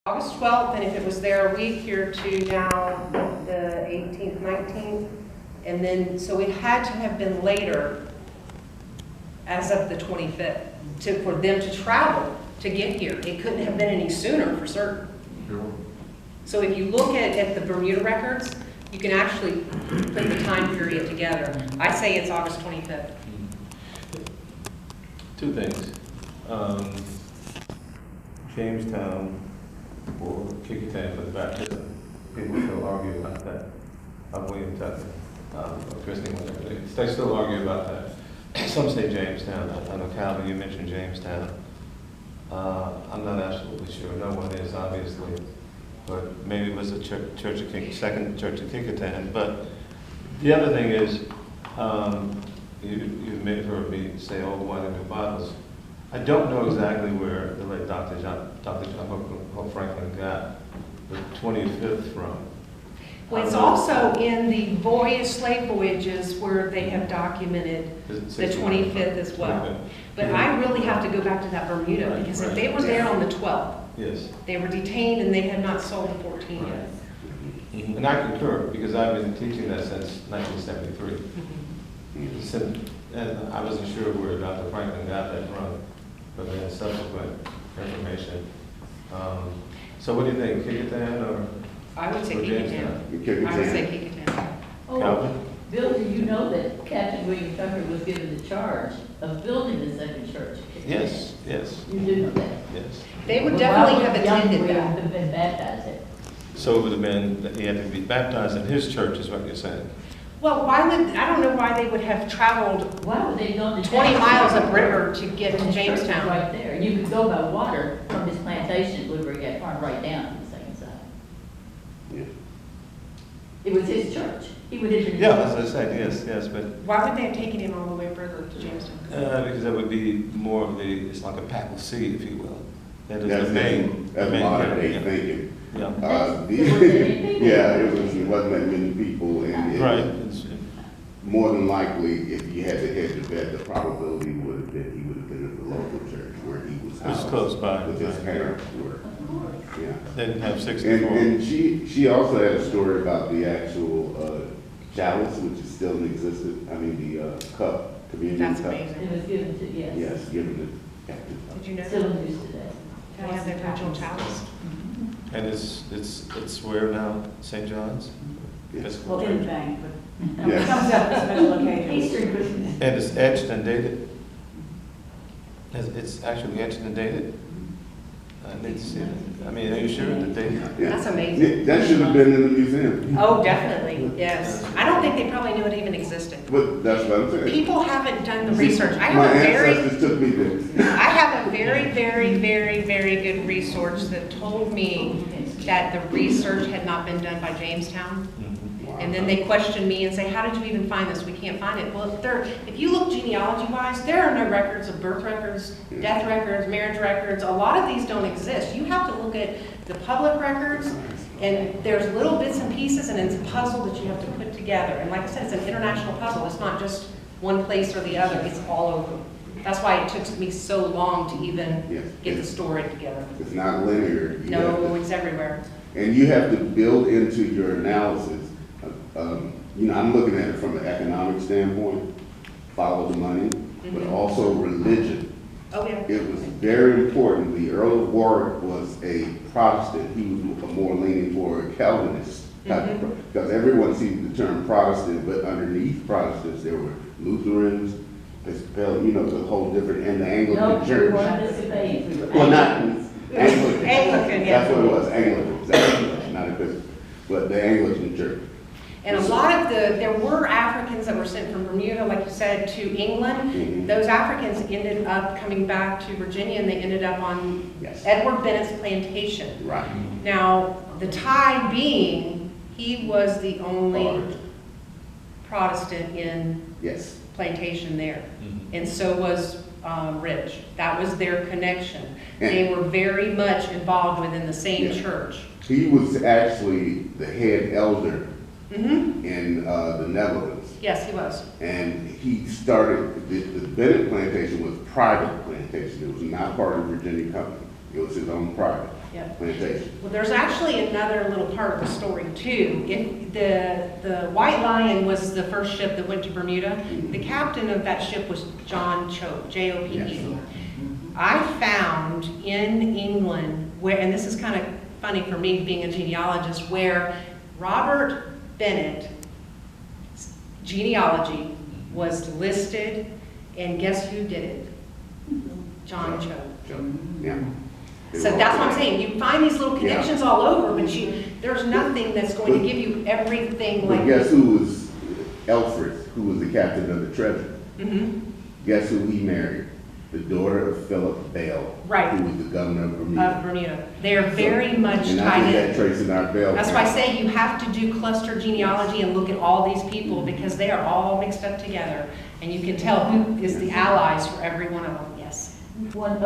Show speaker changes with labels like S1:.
S1: August 12th, and if it was there a week, you're to now the 18th, 19th, and then, so it had to have been later as of the 25th for them to travel to get here. It couldn't have been any sooner for certain.
S2: Sure.
S1: So if you look at the Bermuda records, you can actually put the time period together. I say it's August 25th.
S2: Two things. Jamestown or Kickingham for the baptism. People still argue about that. William Tucker, Christine, whatever. They still argue about that. Some say Jamestown. I know, Calvin, you mentioned Jamestown. I'm not absolutely sure. No one is, obviously. But maybe it was the second church of Kickingham. But the other thing is, you may have heard me say old wine and new bottles. I don't know exactly where the late Dr. John Hope Franklin got the 25th from.
S1: Well, it's also in the slave voyages where they have documented the 25th as well. But I really have to go back to that Bermuda, because if they were there on the 12th,
S2: yes,
S1: they were detained and they had not sold the 14 yet.
S2: Mm-hmm. And I concur, because I've been teaching that since 1973. And I wasn't sure where Dr. Franklin got that from, but then subsequent information. So what do you think, Kickingham or?
S1: I would say Kickingham. I would say Kickingham.
S3: Oh,
S2: Calvin?
S3: Bill, do you know that Captain William Tucker was given the charge of building the second church?
S2: Yes, yes,
S3: You do know that?
S2: yes.
S1: They would
S3: Well,
S1: definitely
S3: why
S1: have
S3: would young
S1: attended
S3: William
S1: that.
S3: have been baptized there?
S2: So it would have been that he had to be baptized in his church, is what you're saying?
S1: Well, I don't know why they would have traveled
S3: Why would they go to
S1: 20 miles
S3: Jamestown?
S1: upriver to get to
S3: When the church is
S1: Jamestown.
S3: right there. You could go by water from his plantation, Woodbury got farm right down to the second side.
S4: Yeah.
S3: It was his church. He would have been.
S2: Yeah, as I said, yes, but
S1: Why would they have taken him all the way further to Jamestown?
S2: because that would be more of it's like a papal see, if you will. That is
S4: That's
S2: the main.
S4: that's
S2: the main
S4: modern day
S2: yeah.
S4: thinking.
S2: Yeah.
S4: Yeah, it wasn't that many people, and
S2: Right.
S4: more than likely, if you had to hedge a bet, the probability would have been he would have been in the local church where he was
S2: It was
S4: housed,
S2: close by.
S4: with his parents were. Yeah.
S2: They didn't have 64.
S4: And she also had a story about the actual chalice, which is still in existence. I mean, the cup, communion
S1: That's
S4: cup.
S1: amazing.
S3: It was given to, yes.
S4: Yes, given to captain.
S1: Did you know
S3: Still
S1: that?
S3: in use today.
S1: They have the original chalice?
S2: And it's where now? St. John's?
S4: Yes.
S2: Episcopal
S5: Well, in the
S2: Church.
S5: bank, but
S4: Yes.
S5: it comes out for special occasions.
S3: Eastern Christmas.
S2: And it's etched and dated? It's actually etched and dated? I need to see it. I mean, are you sure that they?
S4: Yeah.
S1: That's amazing.
S4: Yeah, that should have been in the museum.
S1: Oh, definitely, yes. I don't think they probably knew it even existed.
S4: But that's what I'm saying.
S1: People haven't done the research. I
S4: My
S1: have a very,
S4: ancestors took me there.
S1: I have a very, very, very, very good resource that told me that the research had not been done by Jamestown. And then they question me and say, how did you even find this? We can't find it. Well, if you look genealogy-wise, there are no records of birth records, death records, marriage records. A lot of these don't exist. You have to look at the public records, and there's little bits and pieces, and it's a puzzle that you have to put together. And like I said, it's an international puzzle. It's not just one place or the other. It's all over. That's why it took me so long to even get the story together.
S4: It's not linear.
S1: No, it's everywhere.
S4: And you have to build into your analysis. I'm looking at it from an economic standpoint, follow the money, but also religion.
S1: Oh, yeah.
S4: It was very important. The Earl of Warwick was a Protestant. He was more leaning toward Calvinist. Because everyone sees the term Protestant, but underneath Protestants, there were Lutherans, Episcopalian, the whole different, and the Anglican Church.
S3: No, we weren't Episcopalians, we were
S4: Well, not
S3: Anglican.
S1: Anglican, yeah.
S4: That's what it was, Anglican, exactly, not Episcopal, but the Anglican Church.
S1: And a lot of there were Africans that were sent from Bermuda, like you said, to England. Those Africans ended up coming back to Virginia, and they ended up on Edward Bennett's plantation.
S4: Right.
S1: Now, the tie being, he was the only Protestant in plantation there. And so was Rich. That was their connection. They were very much involved within the same church.
S4: He was actually the head elder in the Netherlands.
S1: Yes, he was.
S4: And he started, the Bennett plantation was private plantation. It was not part of the Virginia Company. It was his own private.
S1: Yep.
S4: plantation.
S1: Well, there's actually another little part of the story too. If the White Lion was the first ship that went to Bermuda, the captain of that ship was John Chope, J-O-P-E.
S4: Yes.
S1: I found in England where, and this is kind of funny for me being a genealogist, where Robert Bennett's genealogy was listed, and guess who did it? John Chope.
S4: Yeah.
S1: So that's what I'm saying, you find these little connections all over, but there's nothing that's going to give you everything
S4: But
S1: like.
S4: guess who was Alfred, who was the captain of the treasure?
S1: Mhm.
S4: Guess who he married? The daughter of Philip Bell.
S1: Right.
S4: Who was the governor of
S1: Of
S4: Bermuda.
S1: Bermuda. They're very much
S4: And I
S1: tied
S4: think that
S1: in.
S4: trace in our Bell.
S1: That's why I say you have to do cluster genealogy and look at all these people, because they are all mixed up together. And you can tell who is the allies for every one of them, yes.
S3: One